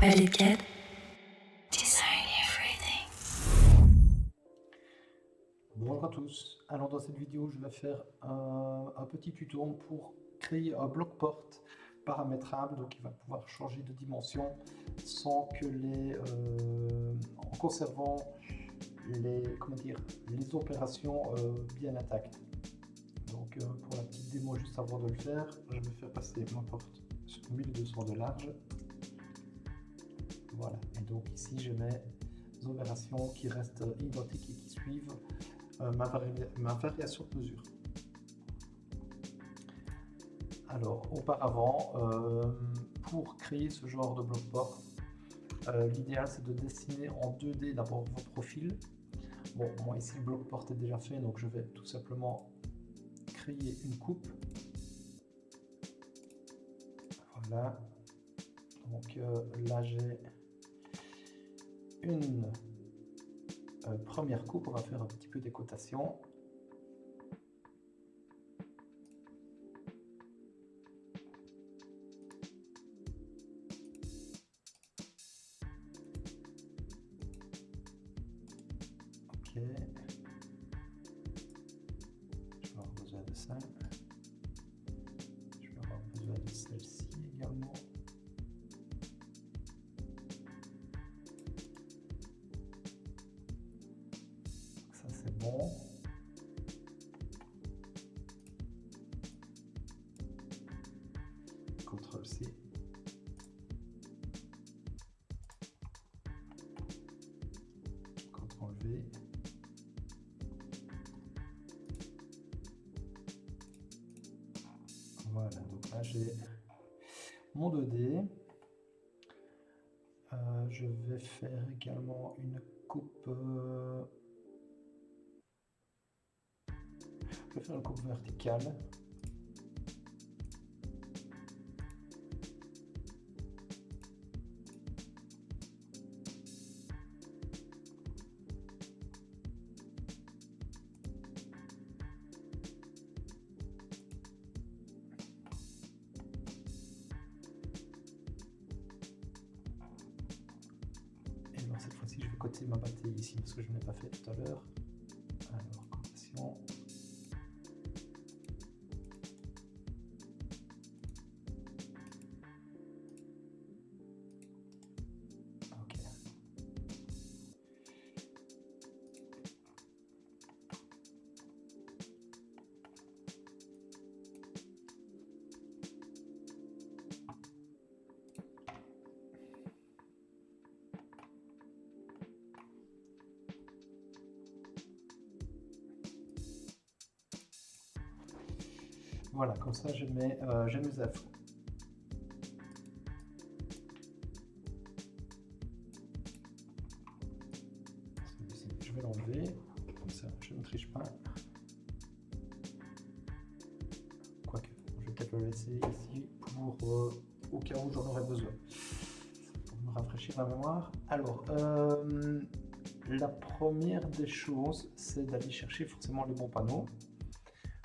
Design everything. Bonjour à tous, alors dans cette vidéo je vais faire un petit tuto pour créer un bloc porte paramétrable, donc il va pouvoir changer de dimension sans que en conservant les opérations bien intactes. Donc pour la petite démo, juste avant de le faire, je vais faire passer ma porte sur 1200 de large. Voilà, et donc ici je mets des opérations qui restent identiques et qui suivent ma variation de mesure. Alors auparavant, pour créer ce genre de bloc porte, l'idéal c'est de dessiner en 2D d'abord vos profils. Bon, moi ici le bloc porte est déjà fait, donc je vais tout simplement créer une coupe. Voilà, donc là j'ai une première coupe, on va faire un petit peu des cotations. Ok, je vais avoir besoin de ça. Je vais avoir besoin de celle-ci également. Ça c'est bon. CTRL-C. CTRL-V. Voilà, donc là j'ai mon 2D. Je vais faire également une coupe. Je vais faire une coupe verticale. Cette fois-ci, je vais coter ma bataille ici parce que je ne l'ai pas fait tout à l'heure. Alors, cotation. Ok. Voilà, comme ça j'ai mes infos. Celui-ci, je vais l'enlever, comme ça je ne triche pas. Quoique, je vais peut-être le laisser ici pour au cas où j'en aurai besoin. Pour me rafraîchir la mémoire. Alors, la première des choses, c'est d'aller chercher forcément les bons panneaux.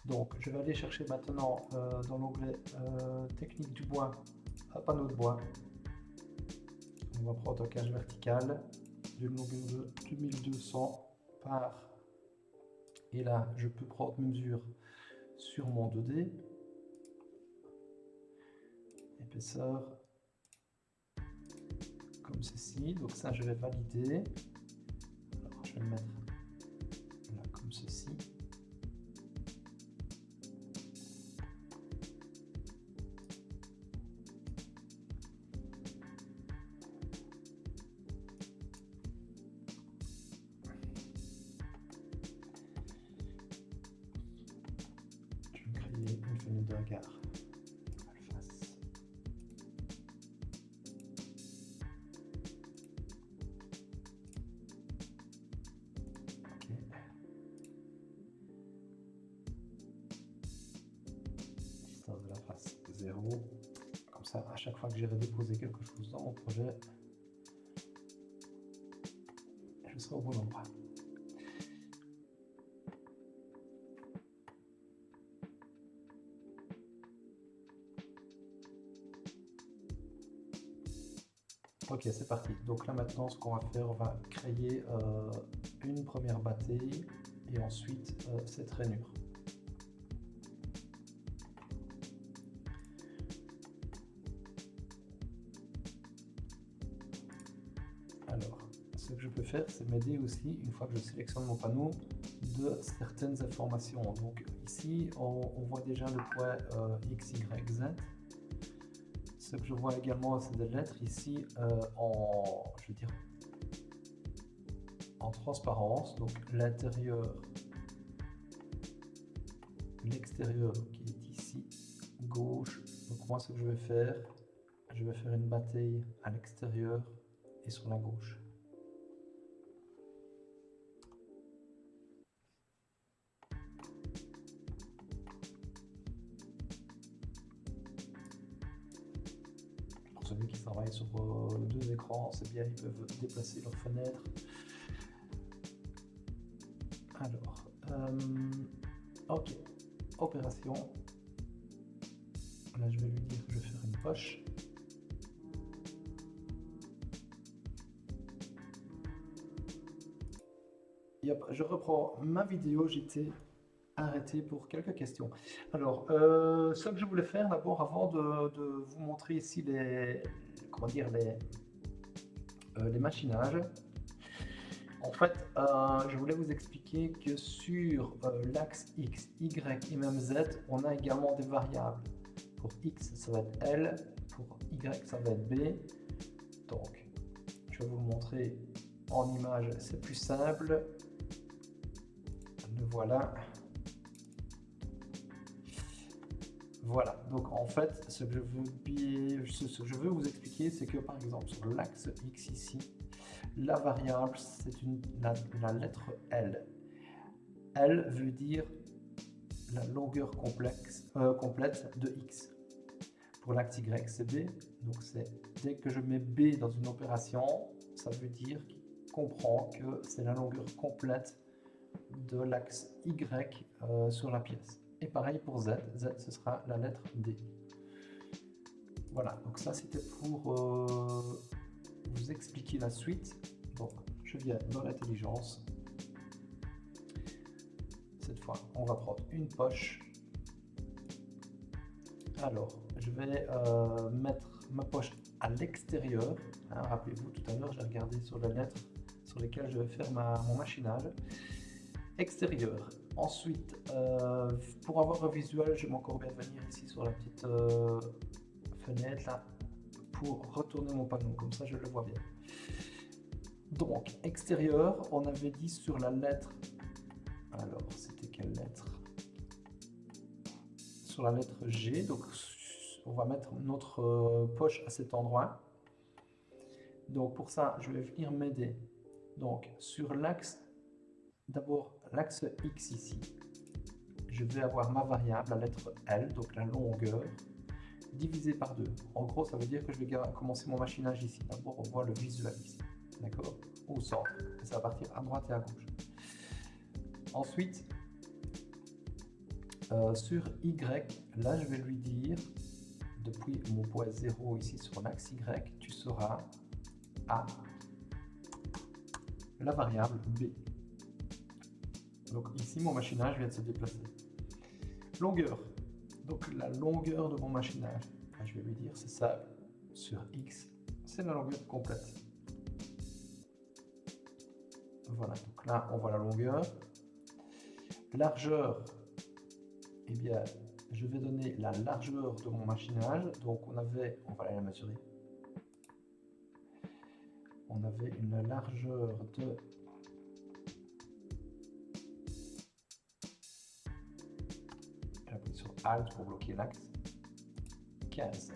Donc, je vais aller chercher maintenant dans l'onglet technique du bois, un panneau de bois. On va prendre un cage vertical d'une longueur de 2200 par. Et là, je peux prendre mesure sur mon 2D. Épaisseur comme ceci. Donc ça, je vais valider. Alors, je vais le mettre là comme ceci. Une fenêtre de regard à la face. Ok. Distance de la face 0. Comme ça, à chaque fois que j'irai déposer quelque chose dans mon projet, je serai au bon endroit. Ok, c'est parti. Donc là maintenant, ce qu'on va faire, on va créer une première bataille et ensuite cette rainure. Alors, ce que je peux faire, c'est m'aider aussi, une fois que je sélectionne mon panneau, de certaines informations. Donc ici, on voit déjà le point X, Y, Z. Ce que je vois également, c'est des lettres ici je veux dire, en transparence. Donc l'intérieur, l'extérieur qui est ici, gauche. Donc moi, ce que je vais faire une bataille à l'extérieur et sur la gauche. Pour ceux qui travaillent sur deux écrans, c'est bien, ils peuvent déplacer leur fenêtre. Alors, ok, opération. Là, je vais lui dire que je vais faire une poche. Yep, je reprends ma vidéo, j'étais arrêté pour quelques questions. Alors, ce que je voulais faire d'abord, avant de vous montrer ici comment dire, les machinages, en fait, je voulais vous expliquer que sur l'axe X, Y et même Z, on a également des variables. Pour X, ça va être L, pour Y, ça va être B. Donc, je vais vous le montrer en image, c'est plus simple. Le voilà. Voilà, donc en fait, ce que je veux vous expliquer, c'est que par exemple, sur l'axe X ici, la variable, c'est la lettre L. L veut dire la longueur complète de X. Pour l'axe Y, c'est B. Donc dès que je mets B dans une opération, ça veut dire qu'il comprend que c'est la longueur complète de l'axe Y sur la pièce. Et pareil pour Z. Z, ce sera la lettre D. Voilà, donc ça c'était pour vous expliquer la suite. Donc je viens dans l'intelligence. Cette fois, on va prendre une poche. Alors, je vais mettre ma poche à l'extérieur. Hein, rappelez-vous, tout à l'heure, j'ai regardé sur les lettres sur lesquelles je vais faire mon machinage. Extérieur. Ensuite, pour avoir un visuel, je vais encore bien venir ici sur la petite fenêtre là pour retourner mon panneau, comme ça je le vois bien. Donc, extérieur, on avait dit sur la lettre. Alors, c'était quelle lettre? Sur la lettre G, donc on va mettre notre poche à cet endroit. Donc pour ça, je vais venir m'aider. Donc sur l'axe, d'abord l'axe X ici, je vais avoir ma variable, la lettre L, donc la longueur, divisée par 2. En gros, ça veut dire que je vais commencer mon machinage ici. D'abord, on voit le visuel ici, d'accord? Au centre, et ça va partir à droite et à gauche. Ensuite, sur Y, là, je vais lui dire, depuis mon point 0 ici sur l'axe Y, tu seras à la variable B. Donc ici, mon machinage vient de se déplacer. Longueur. Donc la longueur de mon machinage, je vais lui dire, c'est ça, sur X, c'est la longueur complète. Voilà, donc là, on voit la longueur. Largeur, eh bien, je vais donner la largeur de mon machinage. Donc on va aller la mesurer. On avait une largeur de j'appuie sur Alt pour bloquer l'axe. 15.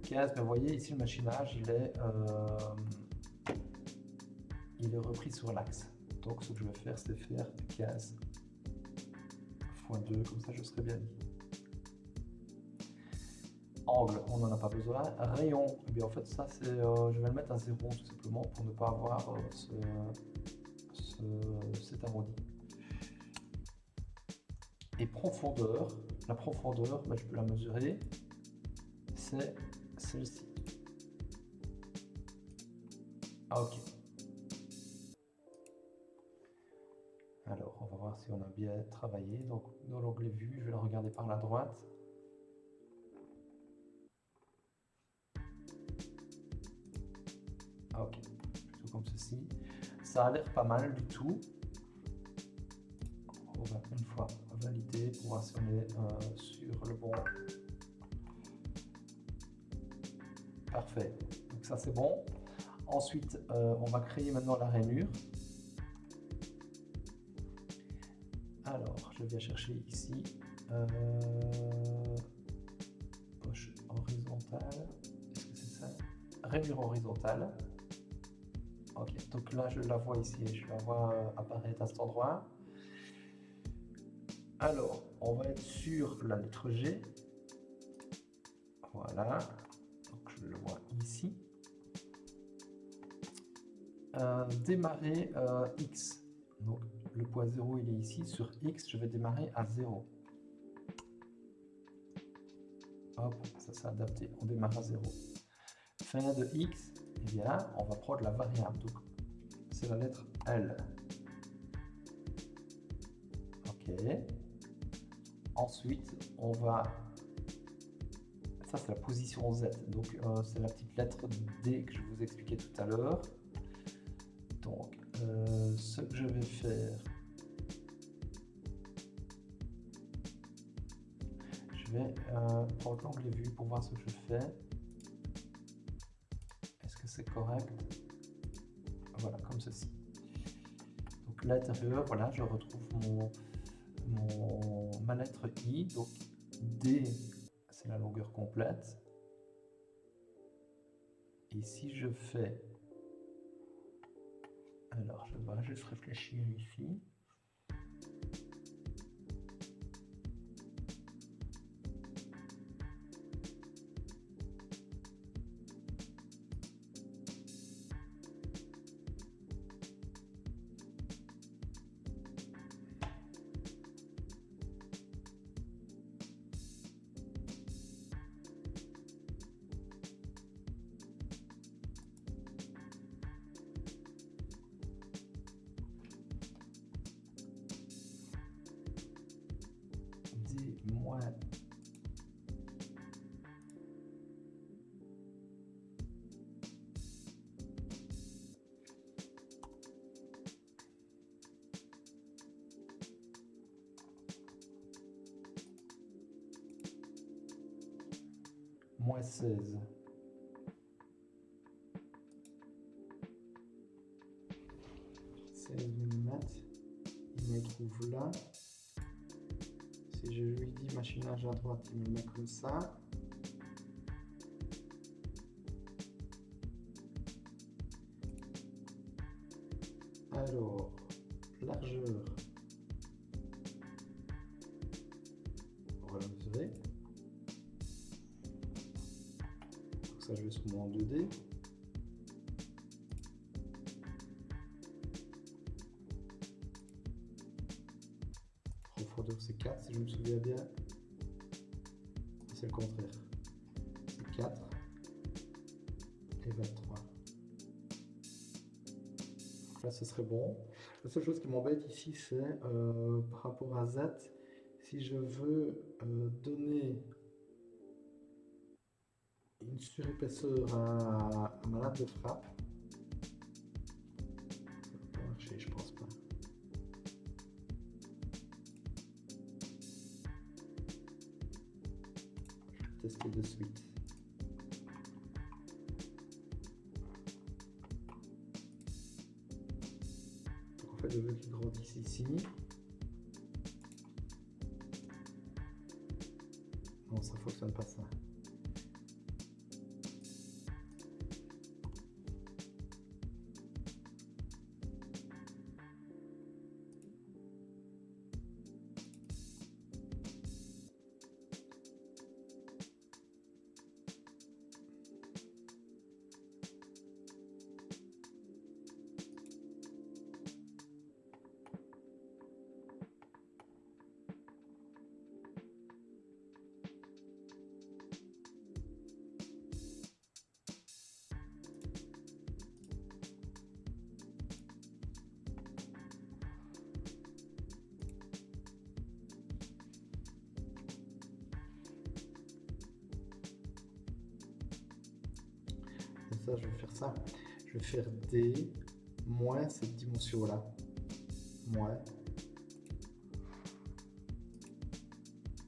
15, mais vous voyez ici le machinage, il est repris sur l'axe. Donc ce que je vais faire, c'est faire 15 fois 2, comme ça je serai bien dit. Angle, on n'en a pas besoin. Rayon, eh bien en fait ça c'est, je vais le mettre à 0 tout simplement pour ne pas avoir cet arrondi. Et profondeur, la profondeur, ben, je peux la mesurer, c'est celle-ci. Ah, ok. Alors, on va voir si on a bien travaillé. Donc, dans l'onglet vue, je vais le regarder par la droite. Ah, ok. Plutôt comme ceci. Ça a l'air pas mal du tout. On va une fois valider pour voir si on est sur le bon. Parfait. Donc ça c'est bon. Ensuite, on va créer maintenant la rainure. Alors, je viens chercher ici. Poche horizontale. Est-ce que c'est ça? Rainure horizontale. Ok, donc là je la vois ici. Je la vois apparaître à cet endroit. Alors, on va être sur la lettre G. Voilà. Donc je le vois ici. Démarrer X. Donc le point 0 il est ici. Sur X, je vais démarrer à 0. Hop, ça s'est adapté. On démarre à 0. Fin de X, eh bien, on va prendre la variable. Donc c'est la lettre L. Ok. Ensuite, on va... Ça, c'est la position Z. Donc, c'est la petite lettre D que je vous expliquais tout à l'heure. Donc, ce que je vais faire... Je vais prendre l'onglet vue pour voir ce que je fais. Est-ce que c'est correct? Voilà, comme ceci. Donc, l'intérieur, voilà, je retrouve ma lettre I. Donc, D... c'est la longueur complète. Et si je fais... Alors, je vais juste réfléchir ici. Moins moins 16. Mm. Il me trouve là. Si je lui dis machinage à droite, il me le met comme ça. Alors, largeur. On va la mesurer. Donc ça, je vais sur mon 2D. Profondeur, c'est 4, si je me souviens bien. C'est le contraire. C'est 4 et 23. Donc là, ce serait bon. La seule chose qui m'embête ici, c'est par rapport à Z, si je veux donner une surépaisseur à ma lame de frappe, ça va pas marcher, je pense pas. Je vais tester de suite. Donc en fait, je veux qu'il grandisse ici. Non, ça fonctionne pas ça. ça, je vais faire ça. Je vais faire D moins cette dimension-là. Moins.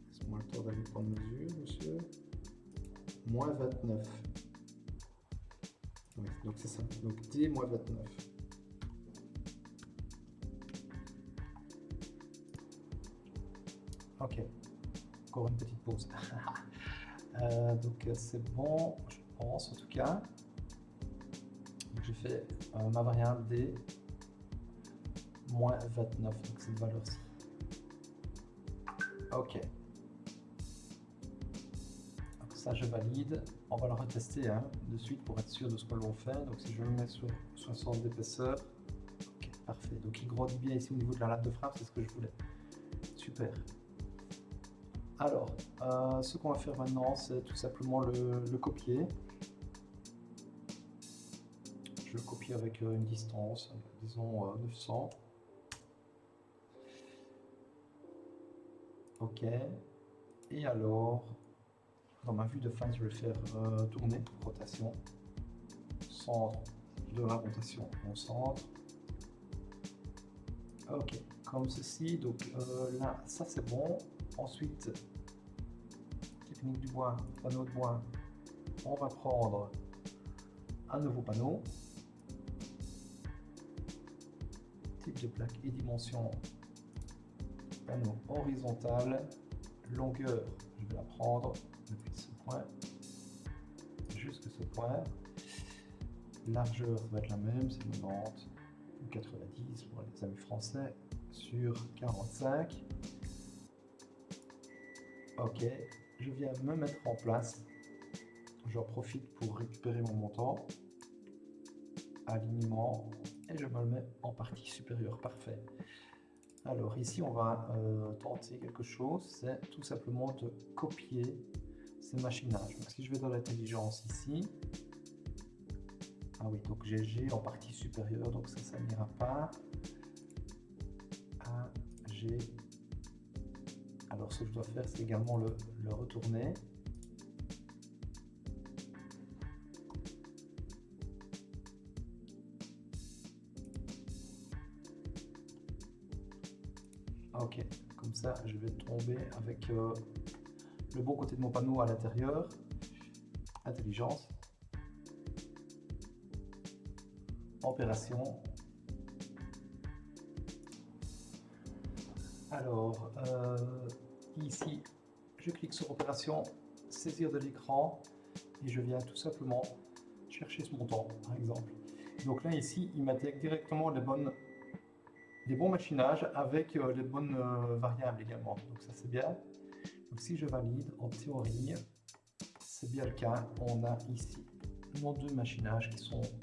Laisse-moi le temps d'aller prendre mesure, monsieur. Moins 29. Oui, donc c'est ça. Donc D moins 29. Ok. Encore une petite pause. Donc c'est bon, je pense en tout cas. Donc j'ai fait ma variable D moins 29, donc cette valeur-ci. Ok. Donc ça je valide. On va le retester de suite pour être sûr de ce que l'on fait. Donc si je le mets sur 60 d'épaisseur, ok, parfait. Donc il grandit bien ici au niveau de la lame de frappe, c'est ce que je voulais. Super. Alors, ce qu'on va faire maintenant, c'est tout simplement le copier. Je le copie avec une distance, disons 900. Ok. Et alors, dans ma vue de face, je vais faire tourner, rotation, centre de la rotation, mon centre. Ok, comme ceci. Donc là, ça c'est bon. Ensuite, technique du bois, panneau de bois. On va prendre un nouveau panneau. Type de plaque et dimension. Panneau horizontal. Longueur, je vais la prendre depuis ce point jusqu'à ce point. Largeur, ça va être la même, c'est 90 ou 90 pour les amis français sur 45. Ok, je viens me mettre en place. J'en profite pour récupérer mon montant. Alignement, et je me le mets en partie supérieure. Parfait. Alors ici, on va tenter quelque chose, c'est tout simplement de copier ces machinages. Donc, si je vais dans l'intelligence ici, ah oui, donc j'ai G en partie supérieure, donc ça n'ira pas. A, G. Alors ce que je dois faire, c'est également le retourner. Ok, comme ça je vais tomber avec le bon côté de mon panneau à l'intérieur. Intelligence. Opération. Alors, ici, je clique sur opération, saisir de l'écran, et je viens tout simplement chercher ce montant, par exemple. Donc là, ici, il m'intègre directement les bons machinages avec les bonnes variables également. Donc ça, c'est bien. Donc si je valide, en théorie, c'est bien le cas. On a ici nos deux machinages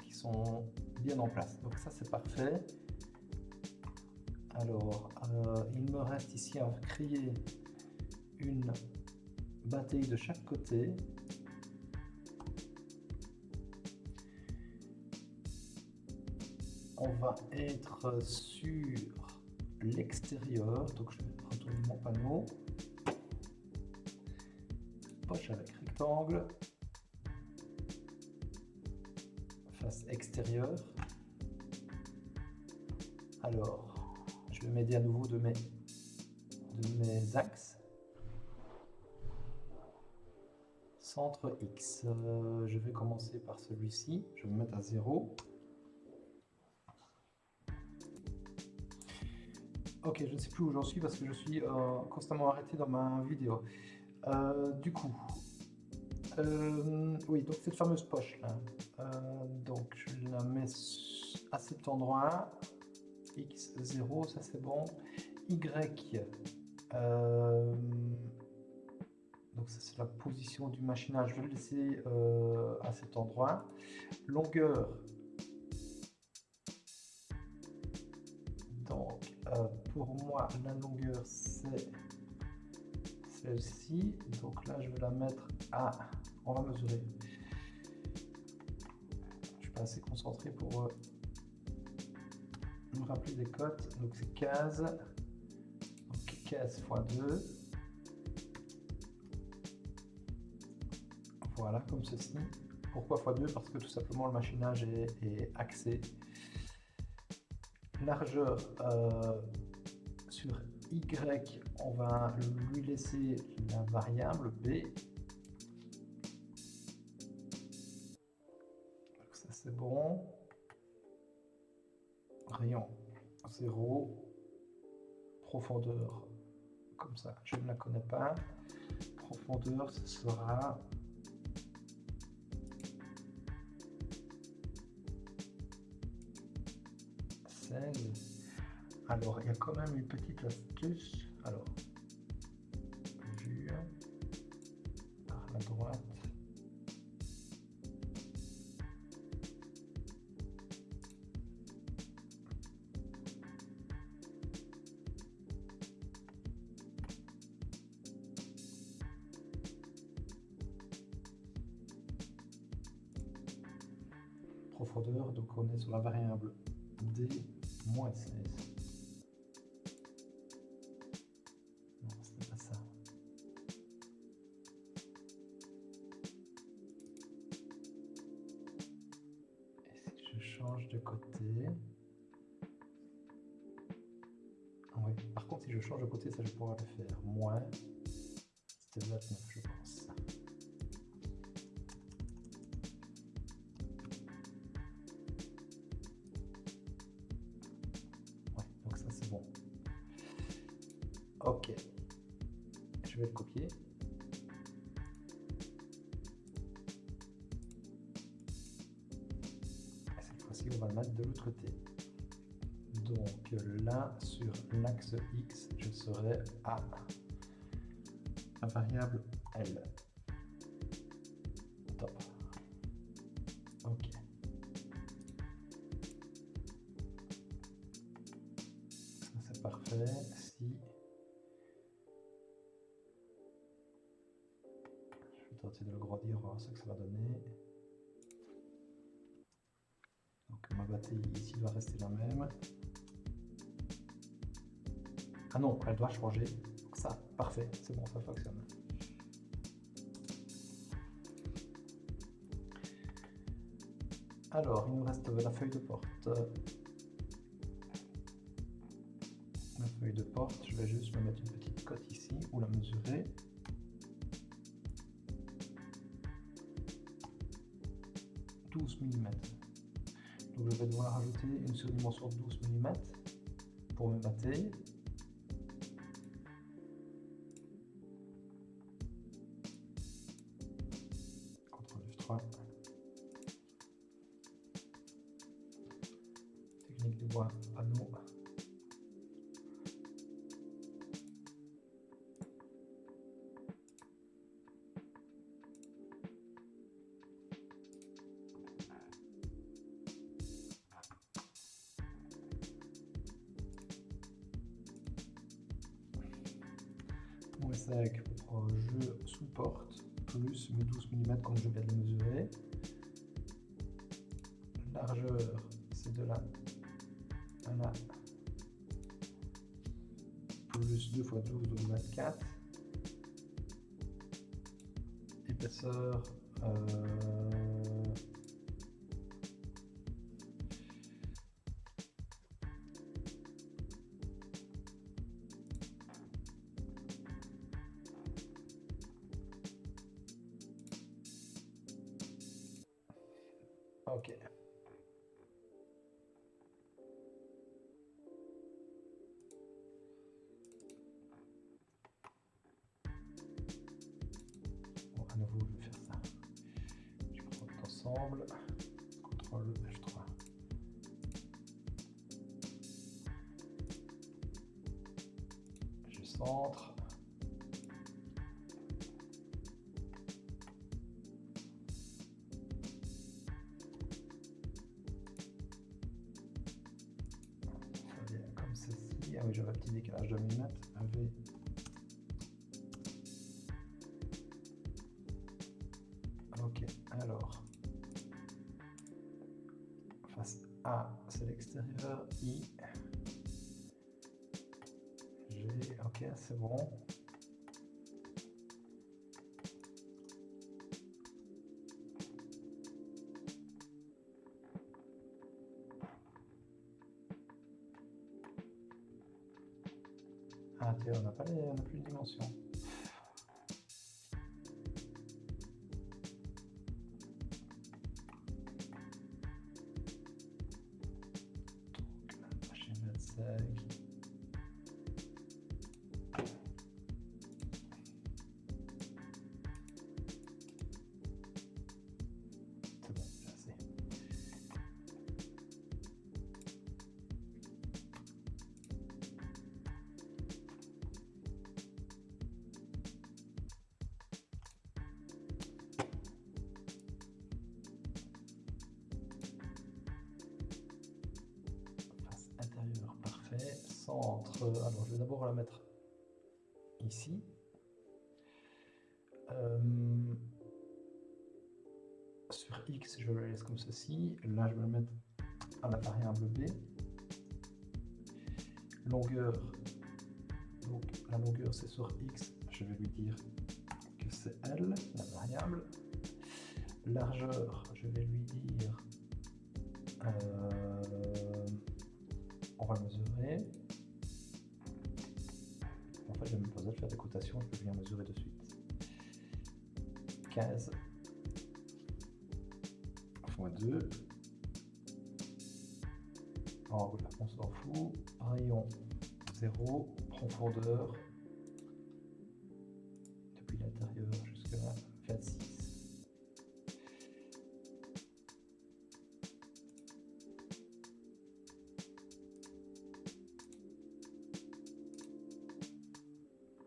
qui sont bien en place. Donc ça, c'est parfait. Alors, il me reste ici à créer une bataille de chaque côté. On va être sur l'extérieur, donc je vais retourner mon panneau. Poche avec rectangle. Face extérieure. Alors, je vais m'aider à nouveau de mes axes. Centre X. Je vais commencer par celui-ci. Je vais me mettre à 0. Ok, je ne sais plus où j'en suis parce que je suis constamment arrêté dans ma vidéo. Du coup, oui, donc cette fameuse poche là. Donc je la mets à cet endroit. X0, ça c'est bon. Y. Donc ça c'est la position du machinage. Je vais le laisser à cet endroit. Longueur. Donc pour moi la longueur c'est celle-ci. Donc là je vais la mettre à... On va mesurer. Je suis pas assez concentré pour me rappeler des cotes. Donc c'est 15. Donc 15 x 2. Voilà, comme ceci. Pourquoi x2? Parce que tout simplement le machinage est axé. Largeur sur Y, on va lui laisser la variable B. Donc ça c'est bon. Rayon 0. Profondeur, comme ça, je ne la connais pas. Profondeur, ce sera 16. Alors, il y a quand même une petite astuce. Alors, vue par la droite. Profondeur, donc on est sur la variable D moins 16. Non, c'est pas ça. Et si je change de côté... Oui, par contre, si je change de côté, ça je pourrais le faire. Moins, c'était 29, je pense. Ok, je vais le copier. Et cette fois-ci, on va le mettre de l'autre côté. Donc là, sur l'axe X, je serai à la variable L. Top. Ok. Ça c'est parfait. Si je vais tenter de le grandir, on va voir ce que ça va donner. Donc ma batterie ici doit rester la même. Ah non, elle doit changer. Donc ça, parfait, c'est bon, ça fonctionne. Alors, il nous reste la feuille de porte. La feuille de porte, je vais juste me mettre une petite cote ici, ou la mesurer. « 12 mm. Donc je vais devoir ajouter une surdimension de 12 mm pour me battre. CTRL F3. Technique de bois, panneau. Avec je supporte plus mes 12 mm comme je viens de le mesurer. Largeur, c'est de là à là. Plus 2 fois 12, donc 24. Épaisseur, ok. Bon, à nouveau, je vais faire ça. Je prends tout ensemble. CTRL F3. Je centre. Ah oui, j'avais un petit décalage de millimètres. Ok, alors. Face A, c'est l'extérieur. I. G, ok, c'est bon. Ah, tiens, on n'a pas on n'a plus de dimension. Intérieur, parfait. Centre, alors je vais d'abord la mettre ici. Sur X, je la laisse comme ceci. Là, je vais la mettre à la variable B. Longueur, donc la longueur c'est sur X, je vais lui dire que c'est L, la variable. Largeur, je vais lui dire, on va mesurer. En fait, je n'ai même pas besoin de faire des cotations, je peux bien mesurer de suite. 15 fois 2. Angle, on s'en fout. Rayon 0, profondeur depuis l'intérieur jusqu'à 26.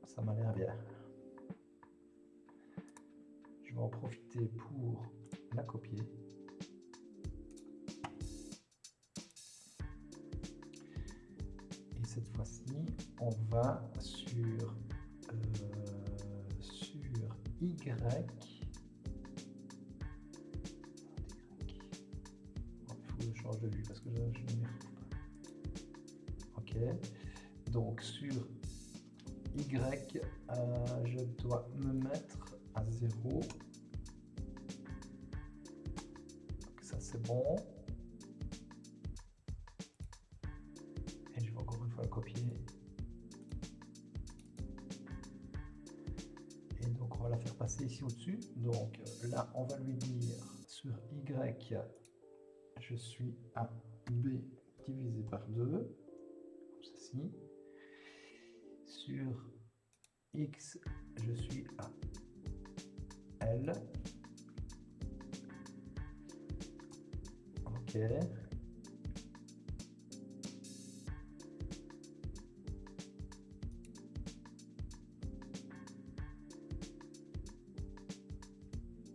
Ça m'a l'air bien. Je vais en profiter pour la copier. Et cette fois-ci, on va sur Y. Il faut que je change de vue parce que je ne m'y retrouve pas. Ok. Donc sur Y, je dois me mettre à 0. Donc ça c'est bon. Et je vais encore une fois le copier. Et donc on va la faire passer ici au-dessus. Donc là on va lui dire sur Y, je suis à B divisé par 2, comme ceci. Sur X, je suis à L. Ok.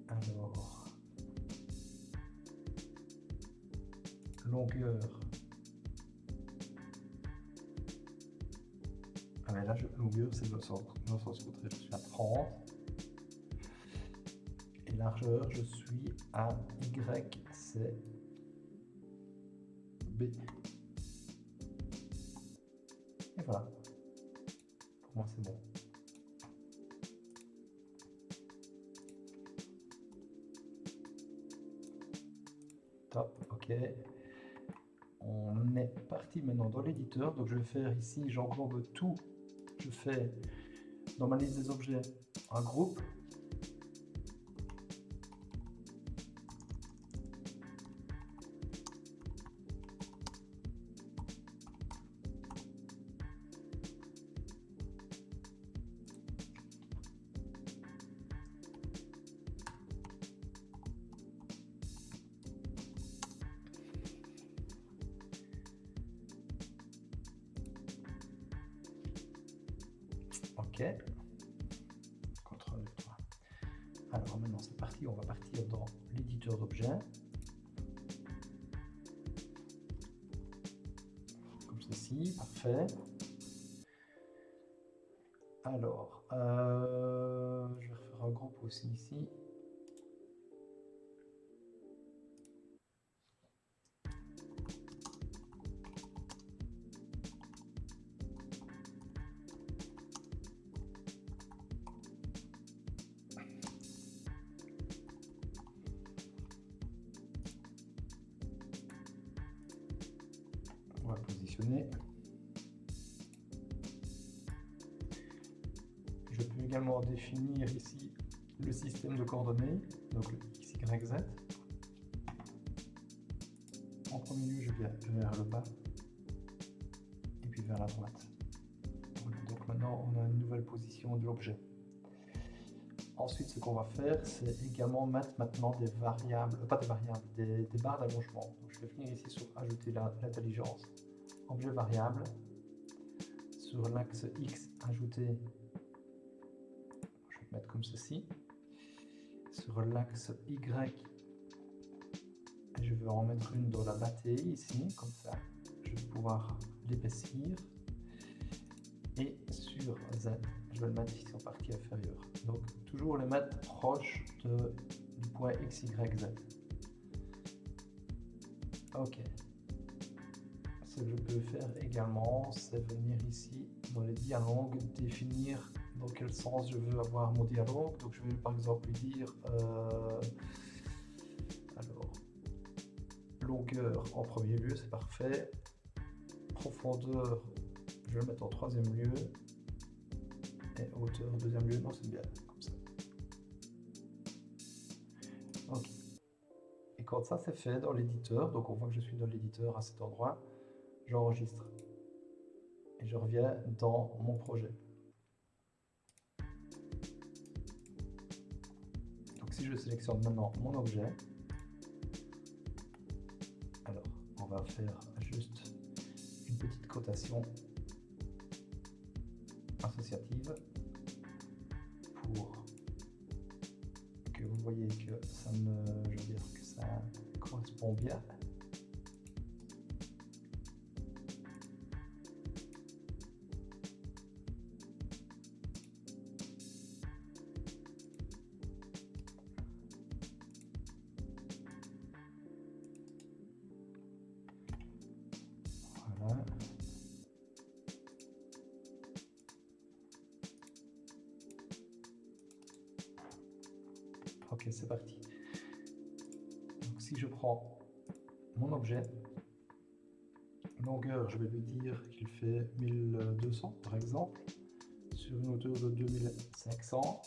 Alors, longueur. Ah mais là, longueur, c'est le sens contraire. Je suis à 30. Et largeur, je suis à Y, c'est B. Et voilà. Pour moi, c'est bon. Top, ok. On est parti maintenant dans l'éditeur. Donc je vais faire ici, j'englobe tout. Je fais dans ma liste des objets un groupe. Ok. CTRL 3. Alors maintenant c'est parti, on va partir dans l'éditeur d'objets. Comme ceci, parfait. Alors, je vais refaire un groupe aussi ici. On va positionner. également définir ici le système de coordonnées, donc le x, y, z. En premier lieu, je viens vers le bas et puis vers la droite. Voilà, donc maintenant, on a une nouvelle position de l'objet. Ensuite, ce qu'on va faire, c'est également mettre maintenant des variables, pas des variables, des barres d'allongement. Donc, je vais venir ici sur ajouter l'intelligence, objet variable, sur l'axe X, ajouter, je vais mettre comme ceci, sur l'axe Y, je vais en mettre une dans la bataille ici, comme ça, je vais pouvoir l'épaissir, et sur Z, je vais le mettre ici en partie inférieure. Donc, toujours les mettre proche du point X, Y, Z. Ok. Ce que je peux faire également, c'est venir ici dans les dialogues, définir dans quel sens je veux avoir mon dialogue. Donc, je vais par exemple lui dire alors, longueur en premier lieu, c'est parfait. Profondeur, je vais le mettre en troisième lieu. Et hauteur, deuxième lieu, non, c'est bien, comme ça. Ok. Et quand ça c'est fait dans l'éditeur, donc on voit que je suis dans l'éditeur à cet endroit, j'enregistre. Et je reviens dans mon projet. Donc si je sélectionne maintenant mon objet, alors on va faire juste une petite cotation associative pour que vous voyez que ça je veux dire que ça correspond bien. Voilà. Ok, c'est parti. Donc si je prends mon objet, longueur, je vais lui dire qu'il fait 1200 par exemple, sur une hauteur de 2500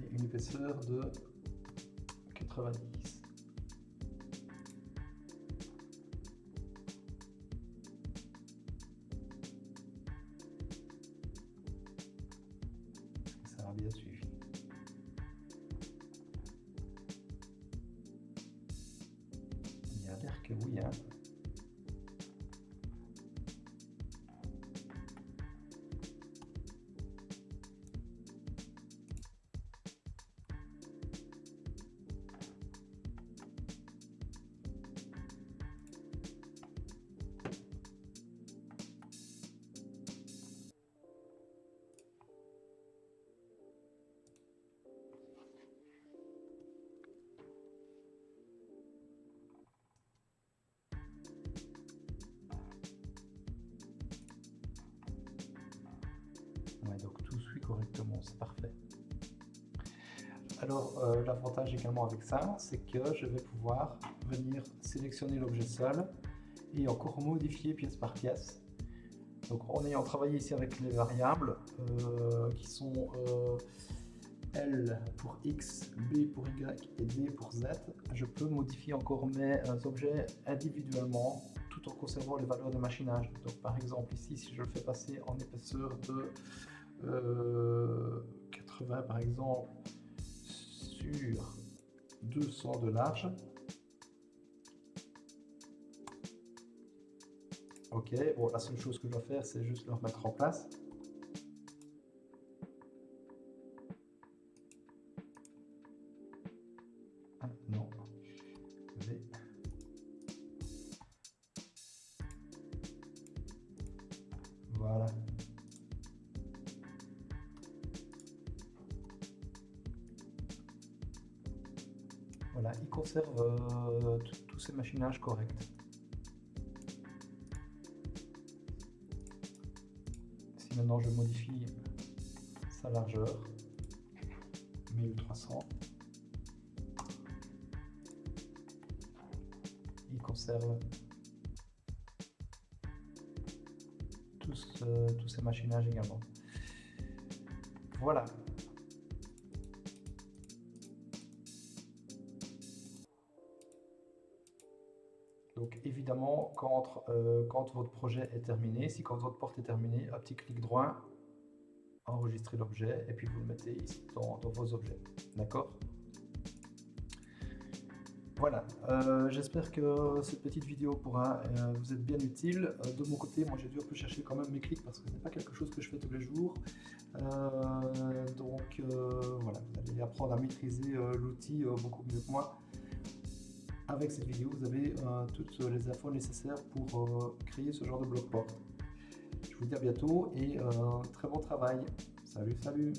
et une épaisseur de 90. Est-ce que ça a bien suivi? Il y a l'air que oui, hein. Ouais, donc tout suit correctement, c'est parfait. Alors, l'avantage également avec ça, c'est que je vais pouvoir venir sélectionner l'objet seul et encore modifier pièce par pièce. Donc, en ayant travaillé ici avec les variables qui sont L pour X, B pour Y et D pour Z, je peux modifier encore mes objets individuellement tout en conservant les valeurs de machinage. Donc, par exemple, ici, si je le fais passer en épaisseur de 80 par exemple, sur 200 de large. Ok, bon, la seule chose que je dois faire, c'est juste le remettre en place. Ah, non. V. Voilà. Voilà, il conserve tous ces machinages corrects. Si maintenant je modifie sa largeur, 1300, il conserve tous ces machinages également. Voilà. Donc évidemment, quand votre projet est terminé, si quand votre porte est terminée, un petit clic droit, enregistrer l'objet, et puis vous le mettez ici dans vos objets. D'accord? Voilà, j'espère que cette petite vidéo pourra vous être bien utile. De mon côté, moi j'ai dû un peu chercher quand même mes clics parce que ce n'est pas quelque chose que je fais tous les jours. Donc voilà, vous allez apprendre à maîtriser l'outil beaucoup mieux que moi. Avec cette vidéo, vous avez toutes les infos nécessaires pour créer ce genre de bloc porte. Je vous dis à bientôt et très bon travail. Salut, salut!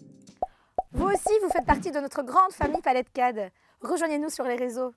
Vous aussi, vous faites partie de notre grande famille Palette CAD. Rejoignez-nous sur les réseaux.